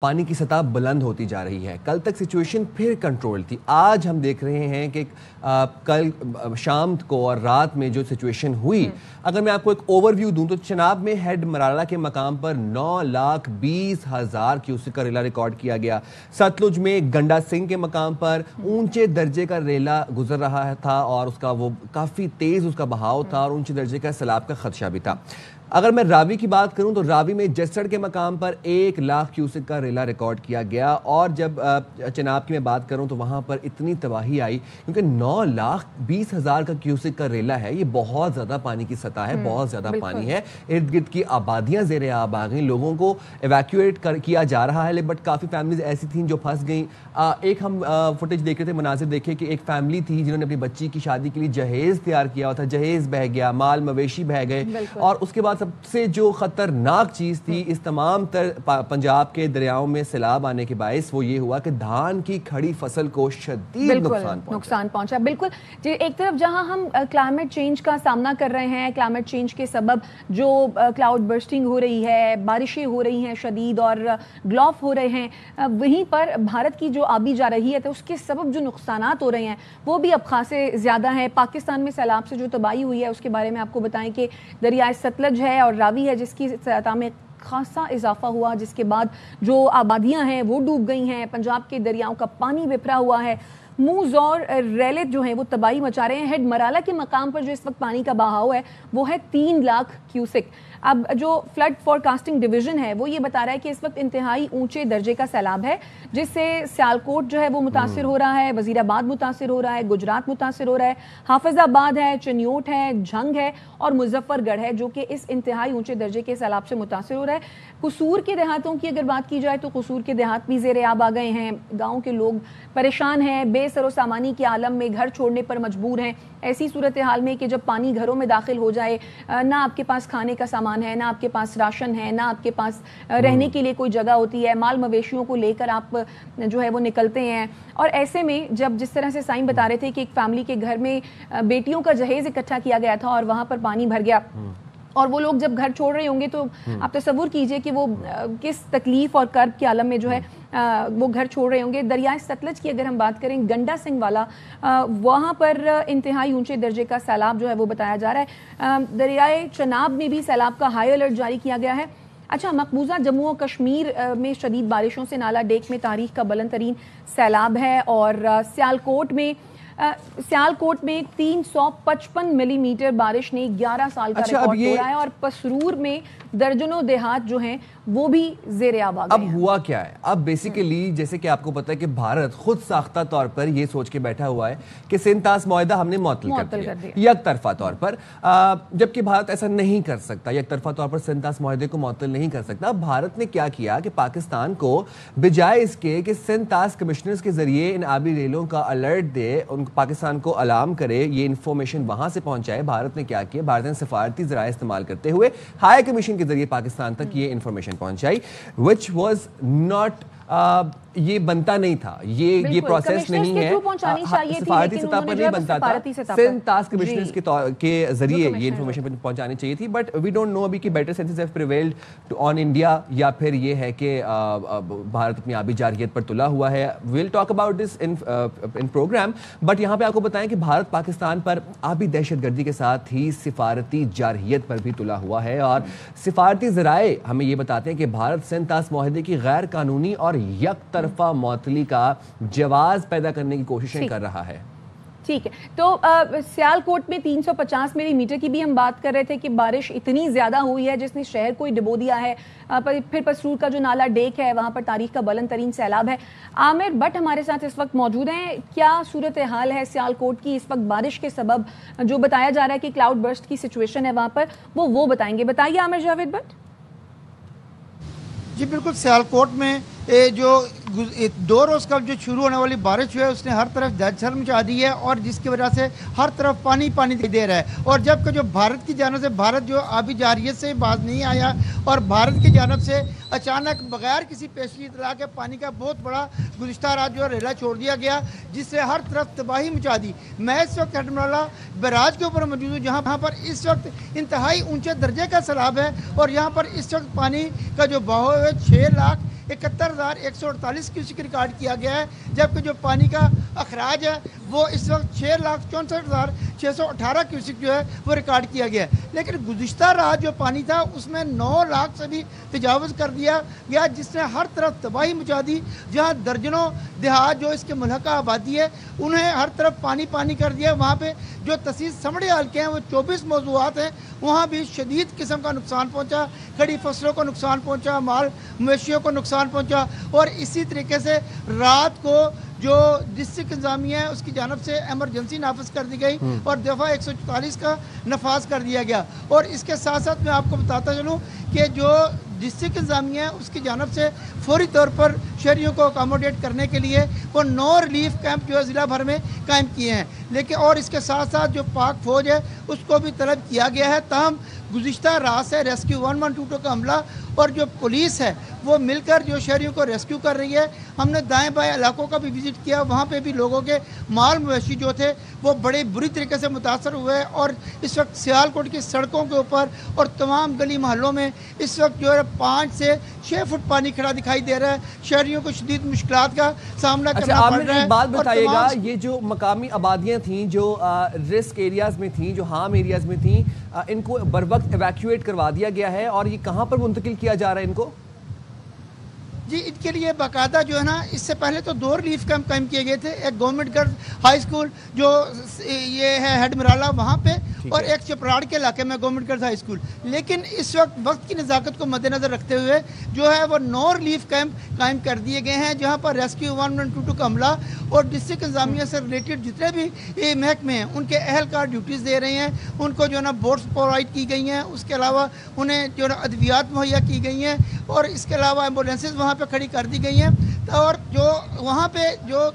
پانی کی سطح بلند ہوتی جا رہی ہے. کل تک سچویشن پھر کنٹرول تھی. آج ہم دیکھ رہے ہیں کہ کل شام کو اور رات میں جو سچویشن ہوئی, اگر میں آپ کو ایک اوور ویو دوں تو چناب میں ہیڈ مرالہ کے مقام پر 9,20,000 کیوسک کا ریلا ریکارڈ کیا گیا. ستلج میں گنڈا سنگھ کے مقام پر اونچے درجے کا ریلا گزر رہا تھا اور اس کا وہ کافی تیز اس کا بہاؤ تھا اور اونچے درجے کا سیلاب کا خدشہ بھی تھا. اگر میں راوی کی بات کروں تو راوی میں جسڑ کے مقام پر 1,00,000 کیوسک کا ریلا ریکارڈ کیا گیا, اور جب چناب کی میں بات کروں تو وہاں پر اتنی تباہی آئی کیونکہ 9,20,000 کا کیوسک کا ریلا ہے. یہ بہت زیادہ پانی کی سطح ہے, بہت زیادہ پانی ہے. ارد گرد کی آبادیاں زیر آب آ گئیں, لوگوں کو ایویکویٹ کیا جا رہا ہے, بٹ کافی فیملیز ایسی تھیں جو پھنس گئیں. ایک ہم فوٹیج دیکھ رہے تھے, مناظر دیکھے کہ ایک فیملی تھی جنہوں نے اپنی بچی کی شادی کے لیے جہیز تیار کیا ہوا تھا, جہیز بہہ گیا, مال مویشی بہہ گئے, اور اس کے بعد سب سے جو خطرناک چیز تھی اس تمام تر پنجاب کے دریاؤں میں سیلاب آنے کے باعث وہ یہ ہوا کہ دھان کی کھڑی فصل کو شدید نقصان پہنچا. بالکل جی, ایک طرف جہاں ہم کلائمیٹ چینج کا سامنا کر رہے ہیں, کلائمیٹ چینج کے سبب جو کلاؤڈ برسٹنگ ہو رہی ہے, بارشیں ہو رہی ہیں شدید اور گلوف ہو رہے ہیں, وہیں پر بھارت کی جو آبی جا رہی ہے تو اس کے سبب جو نقصانات ہو رہے ہیں وہ بھی اب خاصے زیادہ ہیں. پاکستان میں سیلاب سے جو تباہی ہوئی ہے اس کے بارے میں آپ کو بتائیں کہ دریائے ستلج ہے اور راوی ہے جس کی سطح میں خاصا اضافہ ہوا, جس کے بعد جو آبادیاں ہیں وہ ڈوب گئی ہیں. پنجاب کے دریاؤں کا پانی بپھرا ہوا ہے. موز اور ریلت جو ہیں وہ تباہی مچا رہے ہیں. ہیڈ مرالہ کے مقام پر جو اس وقت پانی کا بہاؤ ہے وہ ہے 3,00,000 کیوسک. اب جو فلڈ فور کاسٹنگ ڈویژن ہے وہ یہ بتا رہا ہے کہ اس وقت انتہائی اونچے درجے کا سیلاب ہے, جس سے سیالکوٹ جو ہے وہ متاثر ہو رہا ہے, وزیر آباد متاثر ہو رہا ہے, گجرات متاثر ہو رہا ہے, حافظ آباد ہے, چنیوٹ ہے, جھنگ ہے اور مظفر گڑھ ہے جو کہ اس انتہائی اونچے درجے کے سیلاب سے متاثر ہو رہا ہے. قصور کے دیہاتوں کی اگر بات کی جائے تو قصور کے دیہات بھی زیر آب آ گئے ہیں. گاؤں کے لوگ پریشان ہیں, بے سر و سامانی کے عالم میں گھر چھوڑنے پر مجبور ہیں. ایسی صورتحال میں کہ جب پانی گھروں میں داخل ہو جائے, نہ آپ کے پاس کھانے کا سامان ہے, نہ آپ کے پاس راشن ہے, نہ آپ کے پاس رہنے کے لیے کوئی جگہ ہوتی ہے, مال مویشیوں کو لے کر آپ جو ہے وہ نکلتے ہیں. اور ایسے میں جب جس طرح سے سائن بتا رہے تھے کہ ایک فیملی کے گھر میں بیٹیوں کا جہیز اکٹھا کیا گیا تھا اور وہاں پر پانی بھر گیا, اور وہ لوگ جب گھر چھوڑ رہے ہوں گے تو آپ تصور کیجئے کہ وہ کس تکلیف اور کرب کے عالم میں جو ہے وہ گھر چھوڑ رہے ہوں گے. دریائے ستلج کی اگر ہم بات کریں, گنڈا سنگھ والا, وہاں پر انتہائی اونچے درجے کا سیلاب جو ہے وہ بتایا جا رہا ہے. دریائے چناب میں بھی سیلاب کا ہائی الرٹ جاری کیا گیا ہے. اچھا, مقبوضہ جموں و کشمیر میں شدید بارشوں سے نالا ڈیک میں تاریخ کا بلند ترین سیلاب ہے, اور سیالکوٹ میں 355 ملی میٹر بارش نے 11 سال کا ریکارڈ توڑا ہے, اور پسرور میں درجنوں دیہات جو ہیں وہ بھی زیر آب آ گئے ہیں. اب ہوا کیا ہے؟ اب بیسیکلی جیسے کہ آپ کو پتا ہے کہ بھارت خود ساختہ طور پر یہ سوچ کے بیٹھا ہوا ہے کہ سندھ طاس معاہدہ ہم نے معطل کر دیا یک طرفہ طور پر, جبکہ بھارت ایسا نہیں کر سکتا. یک طرفہ طور پر سندھ طاس معاہدے کو معطل نہیں کر سکتا. بھارت نے کیا کیا کہ پاکستان کو بجائے اس کے کہ سندھ طاس کمشنرز کے ذریعے ان آبی ریلوں کا الرٹ دے, ان پاکستان کو الارم کرے, یہ انفارمیشن وہاں سے پہنچائے, بھارت نے کیا کیا, بھارت نے سفارتی ذرائع استعمال کرتے ہوئے ہائی کمیشن کے ذریعے پاکستان تک یہ انفارمیشن پہنچائی, which was not یہ بنتا نہیں تھا, یہ پروسیس نہیں ہے, سفارتی سطح پر نہیں بنتا تھا. سندھ طاس کمشنرز کے ذریعے یہ انفارمیشن پہنچانی چاہیے تھی, بٹ وی ڈونٹ نو ابھی کہ better senses have prevailed on India یا پھر یہ ہے کہ بھارت اپنی آبی جارحیت پر تلا ہوا ہے. Well talk about this in programme, but یہاں پہ آپ کو بتائیں کہ بھارت پاکستان پر آبی دہشت گردی کے ساتھ ہی سفارتی جارحیت پر بھی تلا ہوا ہے, اور سفارتی ذرائع ہمیں یہ بتاتے ہیں کہ بھارت سندھ طاس معاہدے کی غیر قانونی اور یک طرفہ معطلی کا جواز پیدا کرنے کی کوششیں کر رہا ہے. ٹھیک ہے, تو سیالکوٹ میں 350 ملی میٹر کی بھی ہم بات کر رہے تھے کہ بارش اتنی زیادہ ہوئی ہے جس نے شہر کو ڈبو دیا ہے. پھر پسرور کا جو نالا ڈیک ہے وہاں پر تاریخ کا بلند ترین سیلاب ہے. عامر بٹ ہمارے ساتھ اس وقت موجود ہیں. کیا صورتحال ہے سیالکوٹ کی اس وقت بارش کے سبب, جو بتایا جا رہا ہے کہ کلاؤڈ برسٹ کی سچویشن ہے وہاں پر, وہ بتائیں گے. بتائیے عامر جاوید بٹ. جی بالکل, سیالکوٹ میں جو 2 روز کا جو شروع ہونے والی بارش ہے اس نے ہر طرف دہشت مچا دی ہے, اور جس کی وجہ سے ہر طرف پانی دے رہا ہے. اور جبکہ جو بھارت کی جانب سے, بھارت جو آبی جارحیت سے باز نہیں آیا, اور بھارت کی جانب سے اچانک بغیر کسی پیشگی اطلاع کے پانی کا بہت بڑا گزشتہ رات جو ریلا چھوڑ دیا گیا, جس سے ہر طرف تباہی مچا دی. میں اس وقت ہیڈ مرالہ بیراج کے اوپر موجود ہوں, جہاں پر اس وقت انتہائی اونچے درجے کا سیلاب ہے, اور یہاں پر اس وقت پانی کا جو بہاؤ ہے 6,00,000 71,148 क्यूसिक रिकॉर्ड किया गया है, जबकि जो पानी का अखराज है वो इस वक्त 6,64,618 क्यूसिक जो है वो रिकॉर्ड किया गया है। लेकिन गुज़िश्ता रात जो पानी था उसमें 9 लाख से भी तजावज़ कर दिया गया, जिसने हर तरफ तबाही मचा दी। जहाँ दर्जनों देहात जो इसके मुल्हका आबादी है उन्हें हर तरफ पानी पानी कर दिया। वहाँ पे जो तहसील समड़ी हल्के हैं वो 24 मौज़ूआत हैं, वहाँ भी शदीद किस्म का नुकसान पहुँचा, खड़ी फसलों को नुकसान पहुँचा, माल मवेशियों को नुकसान पहुँचा। और इसी तरीके से रात को जो डिस्ट्रिक्ट इंतजामिया है उसकी जानब से एमरजेंसी नाफिज कर दी गई और दफ़ा 144 का नफाज कर दिया गया। और इसके साथ साथ मैं आपको बताता चलूँ कि जो डिस्ट्रिक्ट इंतजामिया है उसकी जानब से फौरी तौर पर शहरियों को अकोमोडेट करने के लिए वो 9 रिलीफ कैंप जो है ज़िला भर में कायम किए हैं। लेकिन और इसके साथ साथ जो पाक फौज है उसको भी तलब किया गया है। ताहम गुज़िश्ता रात से रेस्क्यू 1122 का हमला और जो पुलिस है वो मिलकर जो शहरियों को रेस्क्यू कर रही है। हमने दाएं बाएं इलाकों का भी विज़िट किया, वहाँ पे भी लोगों के माल मवेशी जो थे वो बड़े बुरी तरीके से मुतासर हुए। और इस वक्त सियालकोट की सड़कों के ऊपर और तमाम गली महलों में इस वक्त जो है 5 से 6 फुट पानी खड़ा दिखाई दे रहा है। शहरियों को शदीद मुश्किलात का सामना करना पड़ रहा है। बात बताइएगा, ये जो मकामी आबादियाँ थीं जो रिस्क एरियाज़ में थीं, जो हार्म एरियाज़ में थीं, इनको बर वक्त एवैक्यूएट करवा दिया गया है और ये कहाँ पर मुंतकिल किया जा रहा है इनको? जी, इनके लिए बाकायदा जो है ना, इससे पहले तो 2 रिलीफ कैंप कायम किए गए थे। एक गवर्नमेंट गर्ल्स हाई स्कूल जो ये है हेड मिराला वहाँ पे, और एक चपराड़ के इलाके में गवर्नमेंट गर्ल्स हाई स्कूल। लेकिन इस वक्त की नज़ाकत को मद्देनजर रखते हुए जो है वो 9 रिलीफ कैंप कायम कर दिए गए हैं, जहाँ पर रेस्क्यू 1122 का हमला और डिस्ट्रिक्ट इंतजामिया से रिलेटेड जितने भी महकमे हैं उनके अहलकार ड्यूटीज़ दे रहे हैं। उनको जो है ना बोट्स प्रोवाइड की गई हैं, उसके अलावा उन्हें जो है अद्वियात मुहैया की गई हैं और इसके अलावा एम्बुलेंसेज वहाँ पे खड़ी कर दी गई हैं। और जो वहाँ पे जो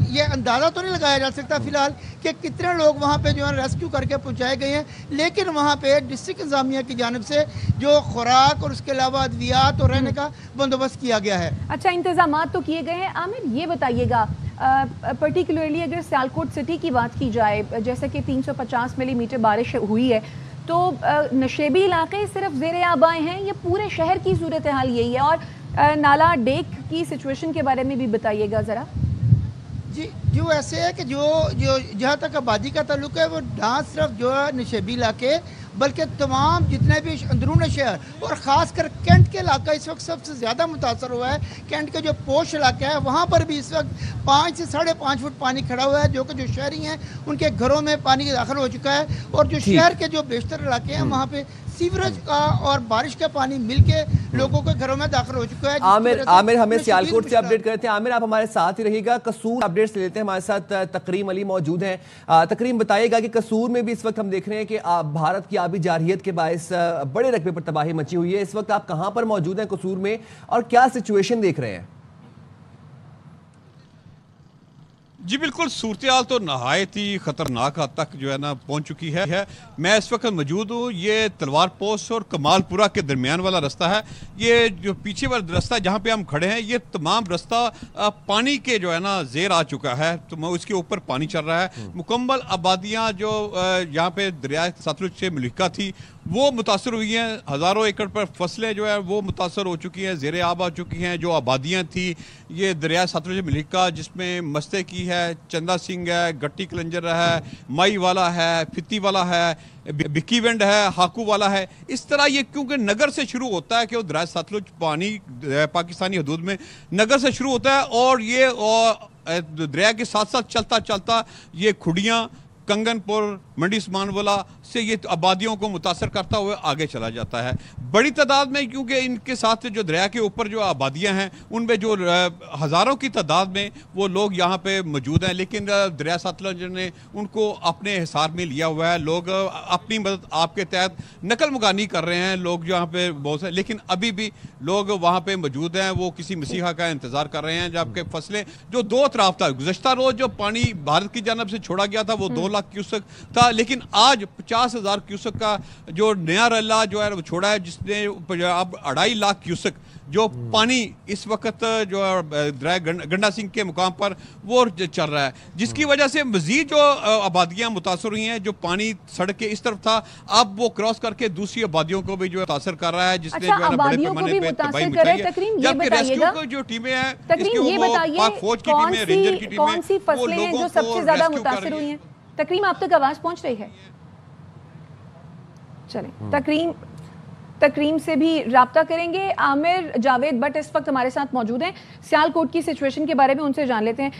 ये अंदाज़ा तो नहीं लगाया जा सकता फ़िलहाल कि कितने लोग वहाँ पे जो है रेस्क्यू करके पहुँचाए गए हैं, लेकिन वहाँ पे डिस्ट्रिक्ट इंतजामिया की जानिब से जो खुराक और उसके अलावा अद्वियात और रहने का बंदोबस्त किया गया है। अच्छा, इंतजामात तो किए गए हैं। आमिर, ये बताइएगा पर्टिकुलरली अगर सियालकोट सिटी की बात की जाए, जैसे कि 350 मिलीमीटर बारिश हुई है, तो नशेबी इलाके सिर्फ ज़ेरे आब आए हैं, ये पूरे शहर की सूरत हाल यही है? और नाला डेक की सिचुएशन के बारे में भी बताइएगा ज़रा। जी, जो ऐसे है कि जो जहाँ तक आबादी का ताल्लुक है वो ना सिर्फ जो है नशेबी इलाके बल्कि तमाम जितने भी अंदरून शहर और ख़ासकर कैंट के इलाका इस वक्त सबसे ज़्यादा मुतासर हुआ है। कैंट के जो पोश इलाका है वहाँ पर भी इस वक्त 5 से 5.5 फुट पानी खड़ा हुआ है, जो कि जो शहरी हैं उनके घरों में पानी दाखिल हो चुका है। और जो शहर के जो बेशतर इलाके हैं वहाँ पे सीवरेज का और बारिश का पानी मिलके लोगों के घरों में दाखिल हो चुका है। आमिर हमें सियालकोट से अपडेट करते हैं। आमिर, आप हमारे साथ ही रहिएगा, कसूर अपडेट्स लेते हैं। हमारे साथ तकरीम अली मौजूद हैं। तकरीम, बताइएगा कि कसूर में भी इस वक्त हम देख रहे हैं कि भारत की आबी जारहियत के बायस बड़े रकबे पर तबाही मची हुई है। इस वक्त आप कहां पर मौजूद हैं कसूर में और क्या सिचुएशन देख रहे हैं? जी बिल्कुल, सूरत-ए-हाल तो नहायत ही ख़तरनाक हद तक जो है ना पहुंच चुकी है। मैं इस वक्त मौजूद हूँ, ये तलवार पोस्ट और कमालपुरा के दरमियान वाला रास्ता है। ये जो पीछे वाला रास्ता जहाँ पे हम खड़े हैं, ये तमाम रास्ता पानी के जो है ना ज़ेर आ चुका है, तो उसके ऊपर पानी चल रहा है। मुकम्मल आबादियाँ जो यहाँ पे दरिया सतलुज से मुल्हिका थी वो मुतासर हुई हैं। हज़ारों एकड़ पर फसलें जो है वो मुतासर हो चुकी हैं, ज़ेर आब आ चुकी हैं। जो आबादियाँ थी ये दरिया सतलुज मुल्हिका, जिसमें मस्ते की है, चंदा सिंह है, गट्टी कलंजर है, माई वाला है, फित्ती वाला है, बिक्की वेंड है, हाकू वाला है। इस तरह ये क्योंकि नगर से शुरू होता है कि वो दरिया सतलुज पानी पाकिस्तानी हदूद में नगर से शुरू होता है और ये दरिया के साथ साथ चलता चलता ये खुडियाँ, कंगनपुर, मंडी उस्मानवाला से ये आबादियों को मुतासर करता हुआ आगे चला जाता है बड़ी तादाद में, क्योंकि इनके साथ जो दरिया के ऊपर जो आबादियां हैं उनमें जो हज़ारों की तादाद में वो लोग यहाँ पे मौजूद हैं। लेकिन दरिया सतलुज ने उनको अपने हिसार में लिया हुआ है। लोग अपनी मदद आपके तहत नकल मुकानी कर रहे हैं लोग यहाँ पे बहुत से, लेकिन अभी भी लोग वहाँ पे मौजूद हैं, वो किसी मसीहा का इंतज़ार कर रहे हैं। जबकि फसलें जो 2 अतराफ था, गुज़श्ता रोज़ जो पानी भारत की जानब से छोड़ा गया था वो 2 लाख क्यूसेक था, लेकिन आज 50,000 क्यूसेक का जो नया रेला जो है वो छोड़ा है, जिसने अब 2.5 लाख क्यूसेक जो पानी इस वक्त जो गंडा सिंह के मुकाम पर वो चल रहा है, जिसकी वजह से मजीद जो आबादियां मुतासर हुई हैं। जो पानी सड़क के इस तरफ था अब वो क्रॉस करके दूसरी आबादियों को भी जो मुतासर कर रहा है, जिसने जो है ना बड़े पैमाने पे तबाही मचाई है। जबकि रेस्क्यू की जो टीमें हैं, पाक फौज की टीमें, रेंजर की टीमें, कौन सी फसलें हैं जो सबसे ज्यादा मुतासर हुई हैं? तकरीम, आप तक आवाज पहुंच रही है? चलें, तकरीम से भी राब्ता करेंगे। आमिर जावेद बट इस वक्त हमारे साथ मौजूद हैं, सियालकोट की सिचुएशन के बारे में उनसे जान लेते हैं।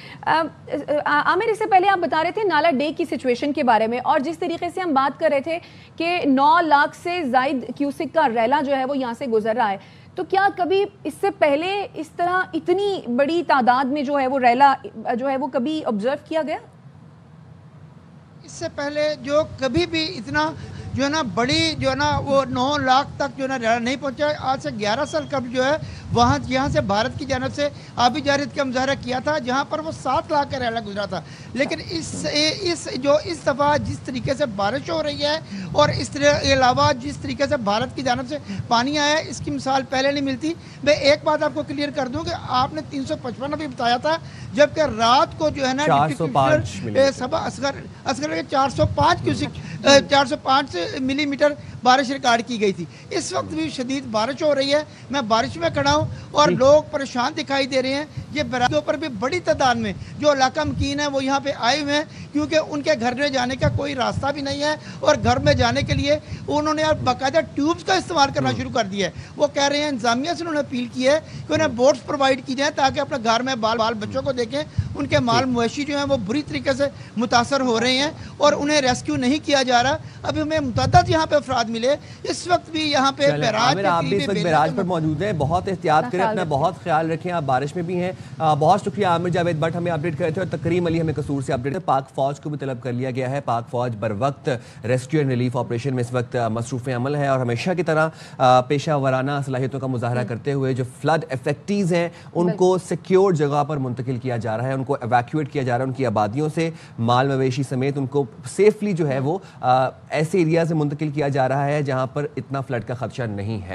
आमिर, इससे पहले आप बता रहे थे नाला डे की सिचुएशन के बारे में, और जिस तरीके से हम बात कर रहे थे कि 9 लाख से ज़ायद क्यूसिक का रैला जो है वो यहाँ से गुजर रहा है, तो क्या कभी इससे पहले इस तरह इतनी बड़ी तादाद में जो है वो रैला जो है वो कभी ऑब्जर्व किया गया? इससे पहले जो कभी भी इतना जो है ना बड़ी जो है ना वो 9 लाख तक जो है ना रैला नहीं पहुंचा। आज से 11 साल कबल जो है वहाँ यहाँ से भारत की जानब से आबी जारियत का मुजाहरा किया था, जहाँ पर वो 7 लाख का रैला गुजरा था। लेकिन इस दफ़ा जिस तरीके से बारिश हो रही है और इस अलावा जिस तरीके से भारत की जानब से पानी आया है, इसकी मिसाल पहले नहीं मिलती। मैं एक बात आपको क्लियर कर दूँ कि आपने 355 अभी बताया था, जबकि रात को जो है ना 405 मिलीमीटर बारिश रिकॉर्ड की गई थी। इस वक्त भी शदीद बारिश हो रही है, मैं बारिश में खड़ा हूँ और लोग परेशान दिखाई दे रहे हैं। ये बरामदों पर भी बड़ी तादाद में जो इलाका मकीन है वो यहाँ पे आए हुए हैं, क्योंकि उनके घर में जाने का कोई रास्ता भी नहीं है और घर में जाने के लिए उन्होंने अब बाकायदा ट्यूब्स का इस्तेमाल करना शुरू कर दिया है। वो कह रहे हैं, इंतजामिया से उन्होंने अपील की है कि उन्हें बोट्स प्रोवाइड की जाए ताकि अपने घर में बाल बच्चों को देखें। उनके माल मवेशी जो हैं वो बुरी तरीके से मुतासर हो रहे हैं और उन्हें रेस्क्यू नहीं किया जा रहा। अभी हमें मुतअद्दिद यहाँ पे अफराद मिले, इस वक्त भी यहाँ पे बैराज पर मौजूद हैं। बहुत एहतियात करें, अपना बहुत ख्याल रखें, आप बारिश में भी हैं। बहुत शुक्रिया आमिर जावेद बट हमें अपडेट कर रहे थे, और तकरीम अली हमें कसूर से अपडेट। पाक फौज को भी तलब कर लिया गया है। पाक फौज बर वक्त रेस्क्यू एंड रिलीफ ऑपरेशन में इस वक्त मसरूफ़ अमल है और हमेशा की तरह पेशा वराना सलाहियतों का मुजाहरा करते हुए जो फ्लड इफेक्टीज हैं उनको सिक्योर जगह पर मुंतकिल किया जा रहा है, उनको एवैक्यूएट किया जा रहा है, उनकी आबादियों से माल मवेशी समेत उनको सेफली जो है वो ऐसे एरिया से मुंतकिल किया जा रहा है जहाँ पर इतना फ्लड का खदशा नहीं है।